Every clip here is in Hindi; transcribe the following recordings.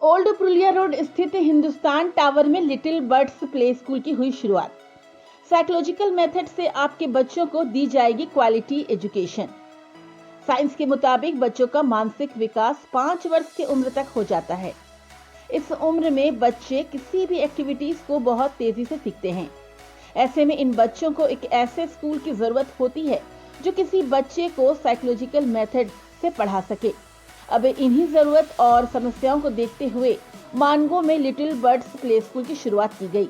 ओल्ड पुरुलिया रोड स्थित हिंदुस्तान टावर में लिटिल बर्ड्स प्ले स्कूल की हुई शुरुआत। साइकोलॉजिकल मेथड से आपके बच्चों को दी जाएगी क्वालिटी एजुकेशन। साइंस के मुताबिक बच्चों का मानसिक विकास 5 वर्ष की उम्र तक हो जाता है। इस उम्र में बच्चे किसी भी एक्टिविटीज को बहुत तेजी से सीखते हैं। ऐसे में इन बच्चों को एक ऐसे स्कूल की जरूरत होती है जो किसी बच्चे को साइकोलॉजिकल मेथड से पढ़ा सके। अब इन्हीं जरूरत और समस्याओं को देखते हुए मानगो में लिटिल बर्ड्स प्ले स्कूल की शुरुआत की गई।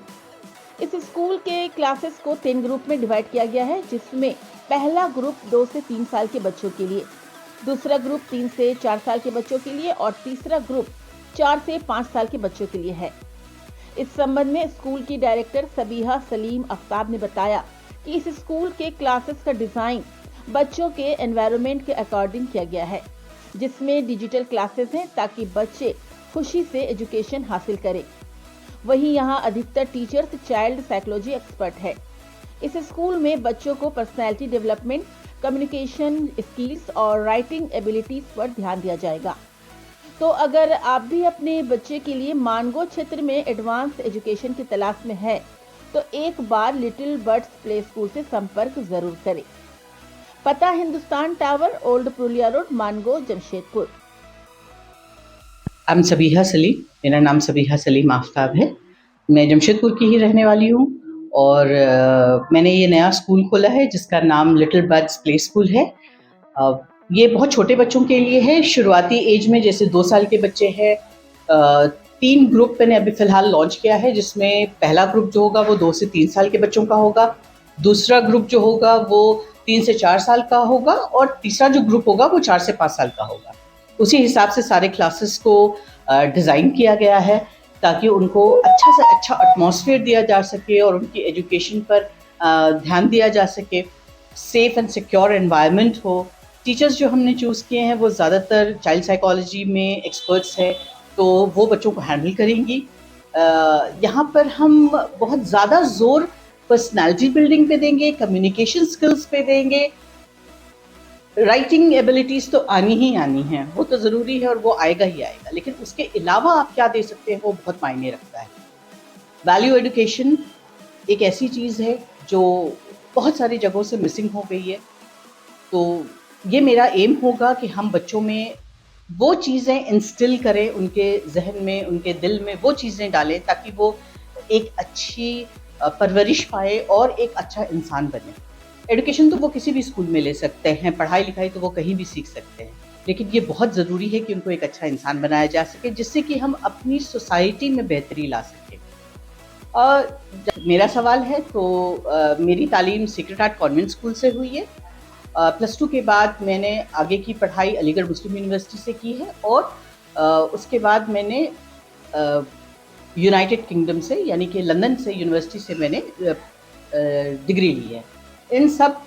इस स्कूल के क्लासेस को 3 ग्रुप में डिवाइड किया गया है, जिसमें पहला ग्रुप 2 से 3 साल के बच्चों के लिए, दूसरा ग्रुप 3 से 4 साल के बच्चों के लिए और तीसरा ग्रुप 4 से 5 साल के बच्चों के लिए है। इस संबंध में स्कूल की डायरेक्टर सबीहा सलीम आफ्ताब ने बताया कि इस स्कूल के क्लासेस का डिजाइन बच्चों के एनवायरनमेंट के अकॉर्डिंग किया गया है, जिसमें डिजिटल क्लासेस हैं ताकि बच्चे खुशी से एजुकेशन हासिल करें। वहीं यहां अधिकतर टीचर्स चाइल्ड साइकोलॉजी एक्सपर्ट है। इस स्कूल में बच्चों को पर्सनैलिटी डेवलपमेंट, कम्युनिकेशन स्किल्स और राइटिंग एबिलिटीज पर ध्यान दिया जाएगा। तो अगर आप भी अपने बच्चे के लिए मानगो क्षेत्र में एडवांस एजुकेशन की तलाश में है तो एक बार लिटिल बर्ड्स प्ले स्कूल से संपर्क जरूर करें। पता Hindustan tower, old Purulia road, Mango, Jamshedpur. I'm Sabiha Salim. मेरा नाम सबीहा सलीम आफ्ताब है। मैं जमशेदपुर की ही रहने वाली हूँ और मैंने ये नया स्कूल खोला है जिसका नाम लिटिल बर्ड्स प्ले स्कूल है। अ, ये बहुत छोटे बच्चों के लिए है। शुरुआती एज में जैसे 2 साल के बच्चे हैं। 3 ग्रुप मैंने अभी फ़िलहाल लॉन्च किया है, जिसमें पहला ग्रुप जो होगा वो 2 से 3 साल के बच्चों का होगा। दूसरा ग्रुप जो होगा वो 3 से 4 साल का होगा और तीसरा जो ग्रुप होगा वो 4 से 5 साल का होगा। उसी हिसाब से सारे क्लासेस को डिज़ाइन किया गया है ताकि उनको अच्छा से अच्छा एटमॉस्फेयर दिया जा सके और उनकी एजुकेशन पर ध्यान दिया जा सके। सेफ एंड सिक्योर एनवायरनमेंट हो। टीचर्स जो हमने चूज़ किए हैं वो ज़्यादातर चाइल्ड साइकोलॉजी में एक्सपर्ट्स हैं, तो वो बच्चों को हैंडल करेंगी। यहाँ पर हम बहुत ज़्यादा ज़ोर पर्सनैलिटी बिल्डिंग पे देंगे, कम्युनिकेशन स्किल्स पे देंगे। राइटिंग एबिलिटीज़ तो आनी ही आनी है, वो तो ज़रूरी है और वो आएगा ही आएगा, लेकिन उसके अलावा आप क्या दे सकते हैं वो बहुत मायने रखता है। वैल्यू एजुकेशन एक ऐसी चीज़ है जो बहुत सारी जगहों से मिसिंग हो गई है। तो ये मेरा एम होगा कि हम बच्चों में वो चीज़ें इंस्टिल करें, उनके ज़हन में, उनके दिल में वो चीज़ें डालें ताकि वो एक अच्छी परवरिश पाए और एक अच्छा इंसान बने। एजुकेशन तो वो किसी भी स्कूल में ले सकते हैं, पढ़ाई-लिखाई तो वो कहीं भी सीख सकते हैं, लेकिन ये बहुत ज़रूरी है कि उनको एक अच्छा इंसान बनाया जा सके, जिससे कि हम अपनी सोसाइटी में बेहतरी ला सकें। मेरा सवाल है तो मेरी तालीम सीक्रेट हार्ट कॉन्वेंट स्कूल से हुई है। +2 के बाद मैंने आगे की पढ़ाई अलीगढ़ मुस्लिम यूनिवर्सिटी से की है और उसके बाद मैंने यूनाइटेड किंगडम से यानी कि लंदन से यूनिवर्सिटी से मैंने डिग्री ली है। इन सब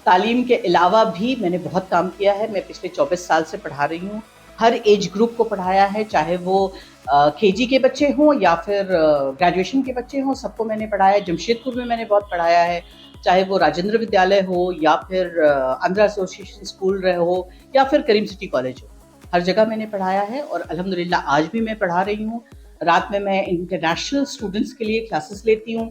तालीम के अलावा भी मैंने बहुत काम किया है। मैं पिछले 24 साल से पढ़ा रही हूँ। हर एज ग्रुप को पढ़ाया है, चाहे वो केजी के बच्चे हों या फिर ग्रेजुएशन के बच्चे हों, सबको मैंने पढ़ाया है। जमशेदपुर में मैंने बहुत पढ़ाया है, चाहे वो राजेंद्र विद्यालय हो या फिर आंध्रा एसोसिएशन स्कूल रहे हो या फिर करीम सिटी कॉलेज हो। हर जगह मैंने पढ़ाया है और अल्हम्दुलिल्लाह आज भी मैं पढ़ा रही हूँ। रात में मैं इंटरनेशनल स्टूडेंट्स के लिए क्लासेस लेती हूँ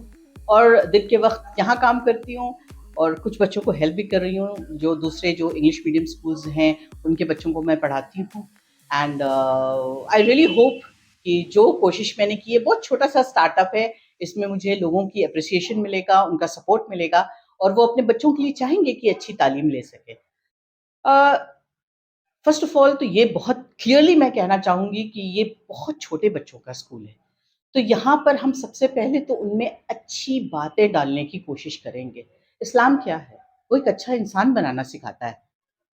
और दिन के वक़्त यहाँ काम करती हूँ और कुछ बच्चों को हेल्प भी कर रही हूँ, जो दूसरे जो इंग्लिश मीडियम स्कूल्स हैं, उनके बच्चों को मैं पढ़ाती हूँ। एंड आई रियली होप कि जो कोशिश मैंने की है, बहुत छोटा-सा स्टार्टअप है, इसमें मुझे लोगों की एप्रिसिएशन मिलेगा, उनका सपोर्ट मिलेगा और वो अपने बच्चों के लिए चाहेंगे कि अच्छी तालीम ले सकें। अ, फर्स्ट ऑफ ऑल तो ये बहुत क्लियरली मैं कहना चाहूँगी कि ये बहुत छोटे बच्चों का स्कूल है। तो यहाँ पर हम सबसे पहले तो उनमें अच्छी बातें डालने की कोशिश करेंगे। इस्लाम क्या है? वो एक अच्छा इंसान बनाना सिखाता है।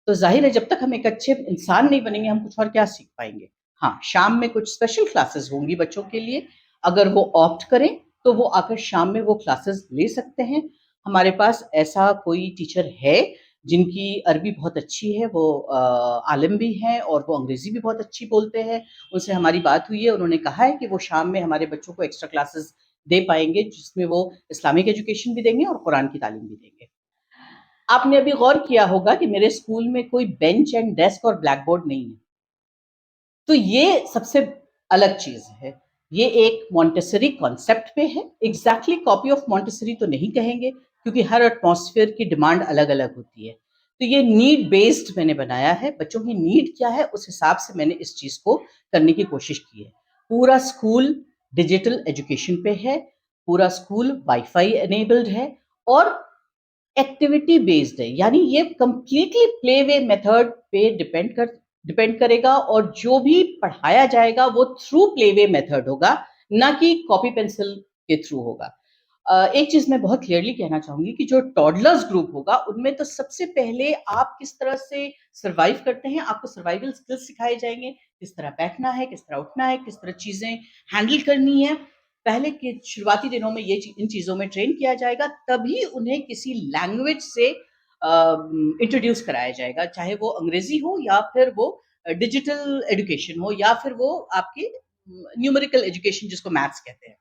तो ज़ाहिर है जब तक हम एक अच्छे इंसान नहीं बनेंगे, हम कुछ और क्या सीख पाएँगे? हाँ, शाम में कुछ स्पेशल क्लासेस होंगी बच्चों के लिए। अगर वो ऑप्ट करें, तो वो आकर शाम में वो क्लासेस ले सकते हैं। हमारे पास ऐसा कोई टीचर है, जिनकी अरबी बहुत अच्छी है, वो आलिम भी हैं और वो अंग्रेज़ी भी बहुत अच्छी बोलते हैं। उनसे हमारी बात हुई है, उन्होंने कहा है कि वो शाम में हमारे बच्चों को एक्स्ट्रा क्लासेस दे पाएँगे, जिसमें वो इस्लामिक एजुकेशन भी देंगे और कुरान की तालीम भी देंगे। आपने अभी गौर किया होगा कि मेरे स्कूल में कोई बेंच एंड डेस्क और ब्लैक बोर्ड नहीं है। तो ये सबसे अलग चीज़ है। ये एक मॉन्टेसरी कॉन्सेप्ट पे है। एग्ज़ैक्टली कॉपी ऑफ मॉन्टेसरी तो नहीं कहेंगे क्योंकि हर एटमॉस्फेयर की डिमांड अलग-अलग होती है। तो ये नीड बेस्ड मैंने बनाया है, बच्चों की नीड क्या है उस हिसाब से मैंने इस चीज़ को करने की कोशिश की है। पूरा स्कूल डिजिटल एजुकेशन पे है, पूरा स्कूल वाई-फाई इनेबल्ड है और एक्टिविटी बेस्ड है, यानी ये कंप्लीटली प्ले वे मेथड पे डिपेंड करेगा और जो भी पढ़ाया जाएगा वो थ्रू प्ले वे मेथड होगा, ना कि कॉपी पेंसिल के थ्रू होगा। एक चीज़ मैं बहुत क्लियरली कहना चाहूँगी कि जो टॉडलर्स ग्रुप होगा, उनमें तो सबसे पहले आप किस तरह से सर्वाइव करते हैं, आपको सर्वाइवल स्किल्स सिखाए जाएँगे, किस तरह बैठना है, किस तरह उठना है, किस तरह चीज़ें हैंडल करनी है। पहले के शुरुआती दिनों में इन चीज़ों में ट्रेन किया जाएगा, तभी उन्हें किसी लैंग्वेज से इंट्रोड्यूस कराया जाएगा, चाहे वो अंग्रेज़ी हो या फिर वो डिजिटल एजुकेशन हो या फिर वो आपकी न्यूमेरिकल एजुकेशन जिसको मैथ्स कहते हैं।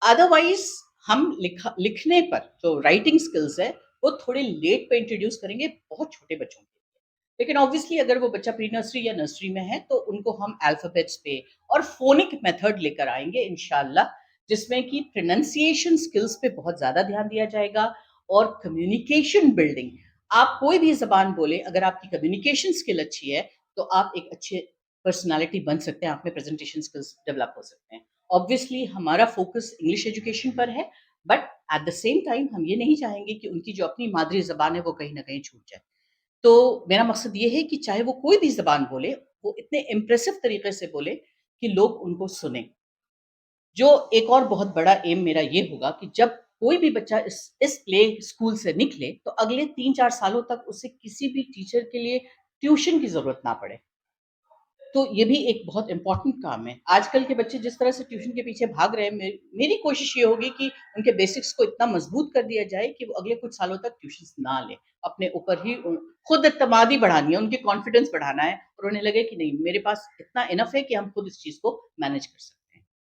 अदरवाइज़ हम लिखने पर जो राइटिंग स्किल्स है, वो थोड़े लेट पे इंट्रोड्यूस करेंगे बहुत छोटे बच्चों के लिए। लेकिन ऑब्वियसली अगर वो बच्चा प्री नर्सरी या नर्सरी में है, तो उनको हम अल्फ़ाबेट्स पे और फ़ोनिक मेथड लेकर आएँगे इंशाअल्लाह, जिसमें कि प्रोनंसिएशन स्किल्स पे बहुत ज़्यादा ध्यान दिया जाएगा और कम्युनिकेशन बिल्डिंग। आप कोई भी ज़बान बोलें, अगर आपकी कम्युनिकेशन स्किल अच्छी है, तो आप एक अच्छे पर्सनैलिटी बन सकते हैं, आप में प्रेज़ेंटेशन स्किल्स डेवलप हो सकते हैं। ऑब्वियसली हमारा फ़ोकस इंग्लिश एजुकेशन पर है, but at the same time हम ये नहीं चाहेंगे कि उनकी जो अपनी मादरी ज़बान है, वो कहीं न कहीं छूट जाए। तो मेरा मकसद ये है कि चाहे वो कोई भी ज़बान बोले, वो इतने इम्प्रेसिव तरीके से बोले कि लोग उनको सुनें। जो एक और बहुत बड़ा एम मेरा ये होगा कि जब कोई भी बच्चा इस प्ले स्कूल से निकले, तो अगले 3-4 सालों तक उसे किसी भी टीचर के लिए ट्यूशन की ज़रूरत ना पड़े। तो ये भी एक बहुत इम्पोर्टेंट काम है। आजकल के बच्चे जिस तरह से ट्यूशन के पीछे भाग रहे हैं, मेरी कोशिश ये होगी कि उनके बेसिक्स को इतना मज़बूत कर दिया जाए कि वो अगले कुछ सालों तक ट्यूशन्स ना लें। अपने ऊपर ही खुद एतमादी बढ़ानी है, उनकी कॉन्फिडेंस बढ़ाना है और उन्हें लगे कि नहीं, मेरे पास इतना इनफ है कि हम खुद इस चीज़ को मैनेज कर सकते हैं।